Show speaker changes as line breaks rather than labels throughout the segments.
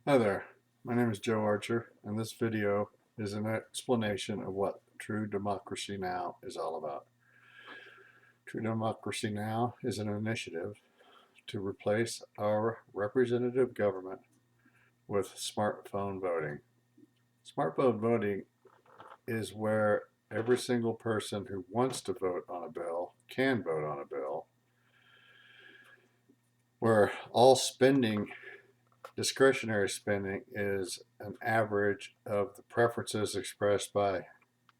Hi there, my name is Joe Archer, and this video is an explanation of what True Democracy Now! Is all about. True Democracy Now! Is an initiative to replace our representative government with smartphone voting. Smartphone voting is where every single person who wants to vote on a bill can vote on a bill, where all spending discretionary spending is an average of the preferences expressed by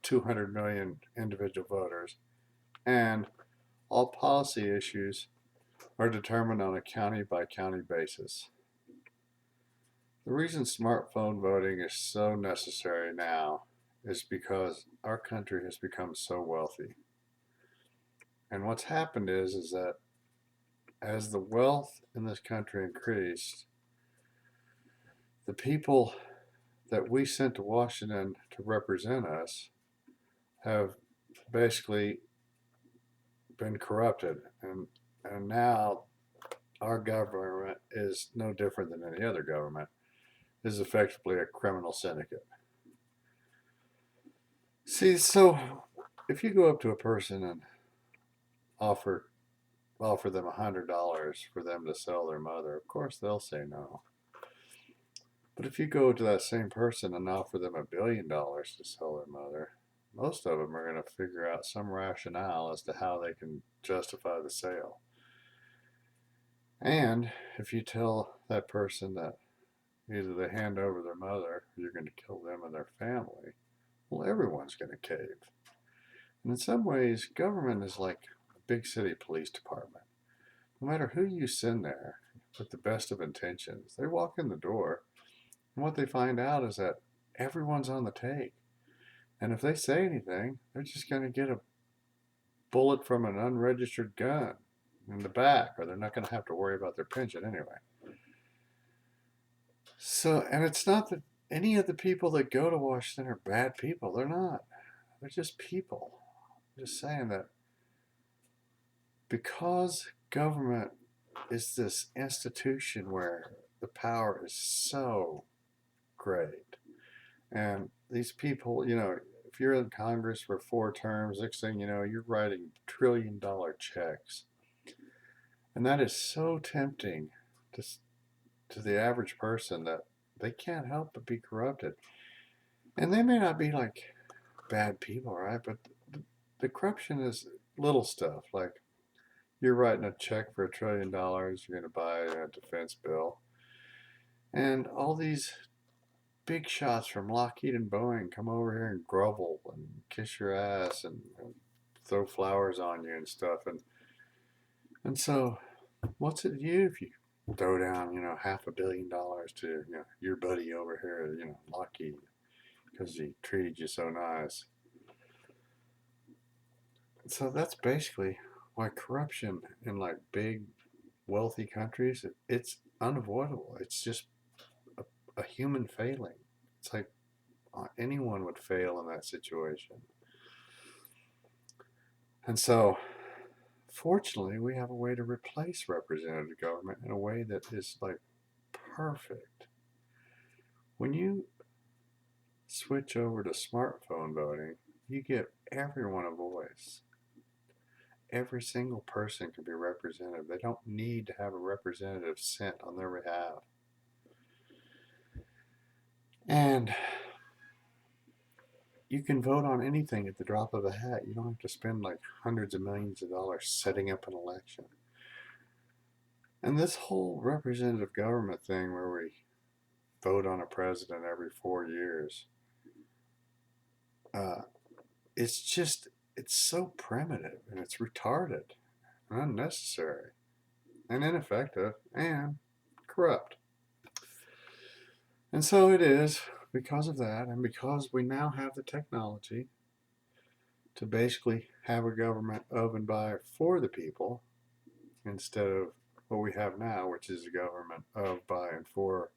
200 million individual voters, and all policy issues are determined on a county by county basis. The reason smartphone voting is so necessary now is because our country has become so wealthy. And what's happened is that as the wealth in this country increased, the people that we sent to Washington to represent us have basically been corrupted, and now our government is no different than any other government. It is effectively a criminal syndicate. See, so if you go up to a person and offer offer them $100 for them to sell their mother, of course they'll say no. But if you go to that same person and offer them $1 billion to sell their mother, most of them are going to figure out some rationale as to how they can justify the sale. And if you tell that person that either they hand over their mother or you're going to kill them and their family, well, everyone's going to cave. And in some ways, government is like a big city police department. No matter who you send there with the best of intentions, they walk in the door, and what they find out is that everyone's on the take. And if they say anything, they're just going to get a bullet from an unregistered gun in the back, or they're not going to have to worry about their pension anyway. So, and it's not that any of the people that go to Washington are bad people. They're not. They're just people. I'm just saying that because government is this institution where the power is so great, and these people, if you're in Congress for 4 terms, next thing you know, you're writing $1 trillion checks. And that is so tempting to, to the average person that they can't help but be corrupted. And they may not be like bad people, right? But the corruption is little stuff. Like you're writing a check for $1 trillion, you're going to buy a defense bill. And all these big shots from Lockheed and Boeing come over here and grovel and kiss your ass and throw flowers on you and stuff. And so, what's it to you if you throw down, $500 million to, your buddy over here, Lockheed, because he treated you so nice? So that's basically why corruption in like big, wealthy countries, it's unavoidable. It's just a human failing. It's like anyone would fail in that situation. And so, fortunately, we have a way to replace representative government in a way that is like perfect. When you switch over to smartphone voting, you give everyone a voice. Every single person can be represented. They don't need to have a representative sent on their behalf. And you can vote on anything at the drop of a hat. You don't have to spend like hundreds of millions of dollars setting up an election. And this whole representative government thing where we vote on a president every 4 years, uh, it's so primitive and it's retarded and unnecessary and ineffective and corrupt. And so it is because of that, and because we now have the technology to basically have a government of and by for the people instead of what we have now, which is a government of, by, and for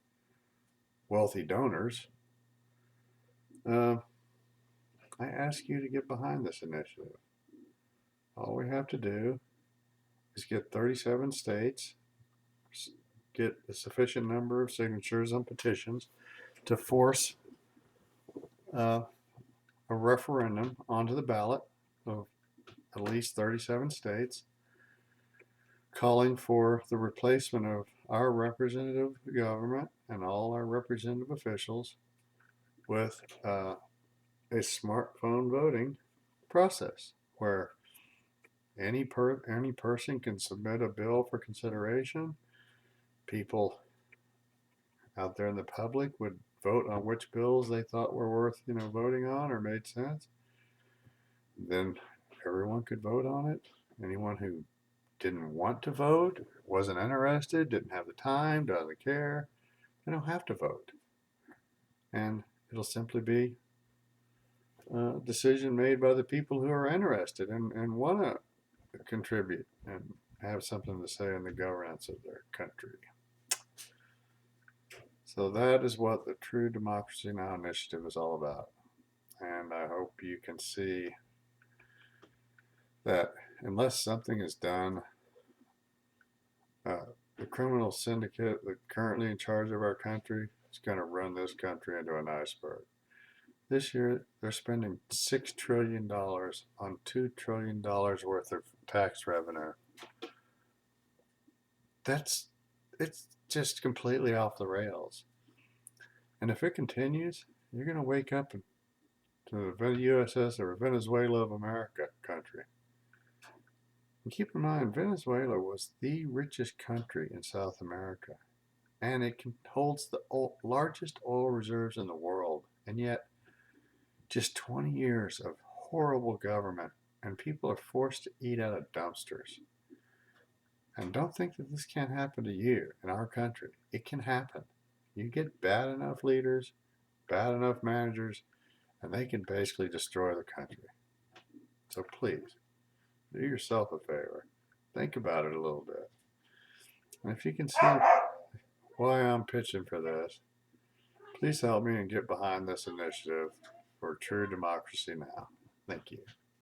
wealthy donors. Uh, I ask you to get behind this initiative. All we have to do is get 37 states get a sufficient number of signatures on petitions to force a referendum onto the ballot of at least 37 states calling for the replacement of our representative government and all our representative officials with a smartphone voting process where any person can submit a bill for consideration. People out there in the public would vote on which bills they thought were worth, voting on or made sense. Then everyone could vote on it. Anyone who didn't want to vote, wasn't interested, didn't have the time, doesn't care, they don't have to vote. And it'll simply be a decision made by the people who are interested and want to contribute and have something to say in the governance of their country. So that is what the True Democracy Now! Initiative is all about. And I hope you can see that unless something is done, the criminal syndicate that's currently in charge of our country is going to run this country into an iceberg. This year, they're spending $6 trillion on $2 trillion worth of tax revenue. It's just completely off the rails. And if it continues, you're going to wake up to the USS or Venezuela of America country. And keep in mind, Venezuela was the richest country in South America. And it holds the largest oil reserves in the world. And yet, just 20 years of horrible government, and people are forced to eat out of dumpsters. And don't think that this can't happen to you in our country. It can happen. You get bad enough leaders, bad enough managers, and they can basically destroy the country. So please, do yourself a favor. Think about it a little bit. And if you can see why I'm pitching for this, please help me and get behind this initiative for True Democracy Now! Thank you.